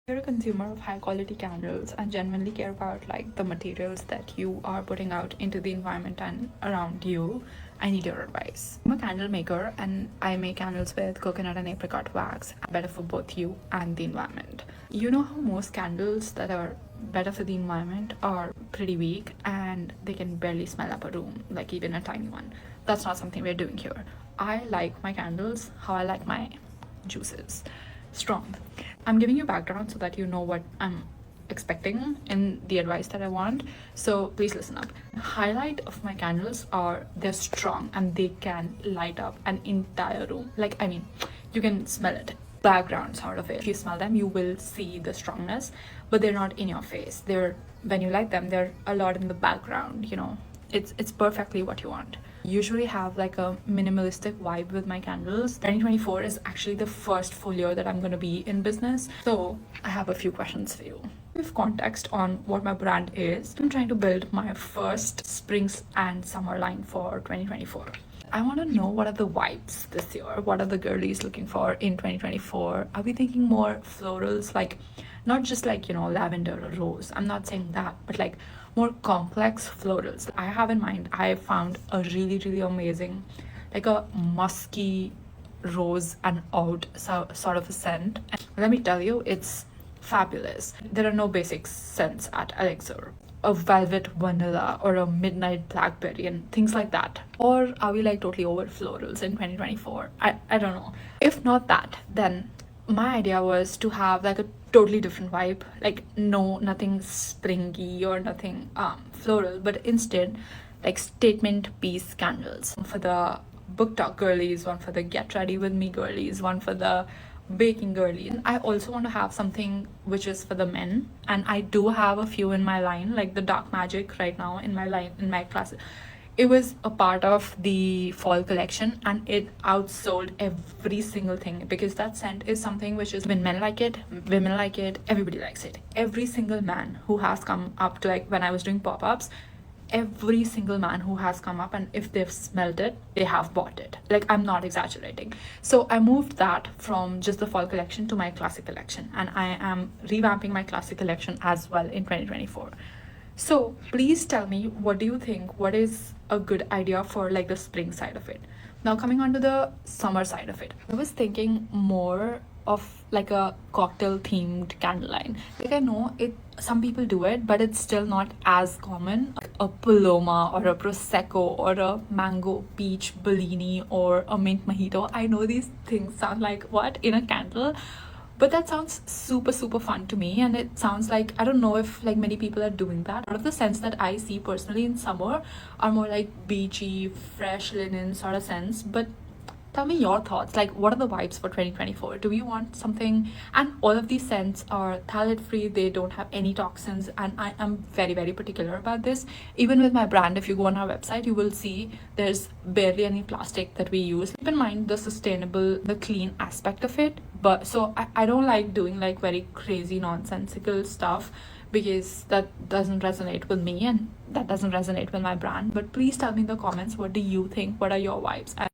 You're a consumer of high quality candles and genuinely care about like the materials that you are putting out into the environment and around you, I need your advice. I'm a candle maker and I make candles with coconut and apricot wax, better for both you and the environment. You know how most candles that are better for the environment are pretty weak and they can barely smell up a room, like even a tiny one. That's not something we're doing here. I like my candles how I like my juices, strong. I'm giving you background so that you know what I'm expecting in the advice that I want. So please listen up. The highlight of my candles are they're strong and they can light up an entire room. Like, I mean, you can smell it. Background sort of it. If you smell them, you will see the strongness, but they're not in your face. They're when you light them, they're a lot in the background, you know. It's perfectly what you want. Usually have like a minimalistic vibe with my candles. 2024 is actually the first full year that I'm gonna be in business. So I have a few questions for you. With context on what my brand is, I'm trying to build my first springs and summer line for 2024. I want to know what are the vibes this year? What are the girlies looking for in 2024? Are we thinking more florals, like not just like, you know, lavender or rose? I'm not saying that, but like more complex florals. I have in mind, I found a really, really amazing, like a musky rose and oud sort of a scent. And let me tell you, it's fabulous. There are no basic scents at Elixir. A velvet vanilla or a midnight blackberry and things like that. Or are we like totally over florals in 2024? I don't know. If not that, then my idea was to have like a totally different vibe, like no, nothing springy or nothing floral, but instead like statement piece candles for the book talk girlies, one for the get ready with me girlies, one for the baking girlies. And I also want to have something which is for the men, and I do have a few in my line, like the dark magic right now in my line, in my class. It was a part of the fall collection and it outsold every single thing, because that scent is something which is, when men like it, women like it, everybody likes it. Every single man who has come up to, like when I was doing pop-ups, every single man who has come up, and if they've smelled it, they have bought it. Like, I'm not exaggerating. So I moved that from just the fall collection to my classic collection, and I am revamping my classic collection as well in 2024. So please tell me, what do you think? What is a good idea for like the spring side of it? Now coming on to the summer side of it, I was thinking more of like a cocktail themed candle line. Like, I know it, some people do it, but it's still not as common. A Paloma or a Prosecco or a mango peach Bellini or a mint mojito. I know these things sound like what in a candle, but that sounds super super fun to me, and it sounds like, I don't know if like many people are doing that. Out of the scents that I see personally in summer are more like beachy, fresh linen sort of scents. But tell me your thoughts, like what are the vibes for 2024? Do you want something? And all of these scents are phthalate free, they don't have any toxins, and I am very very particular about this. Even with my brand, if you go on our website, you will see there's barely any plastic that we use. Keep in mind the sustainable, the clean aspect of it. But so I don't like doing like very crazy nonsensical stuff, because that doesn't resonate with me and that doesn't resonate with my brand. But please tell me in the comments, what do you think? What are your vibes?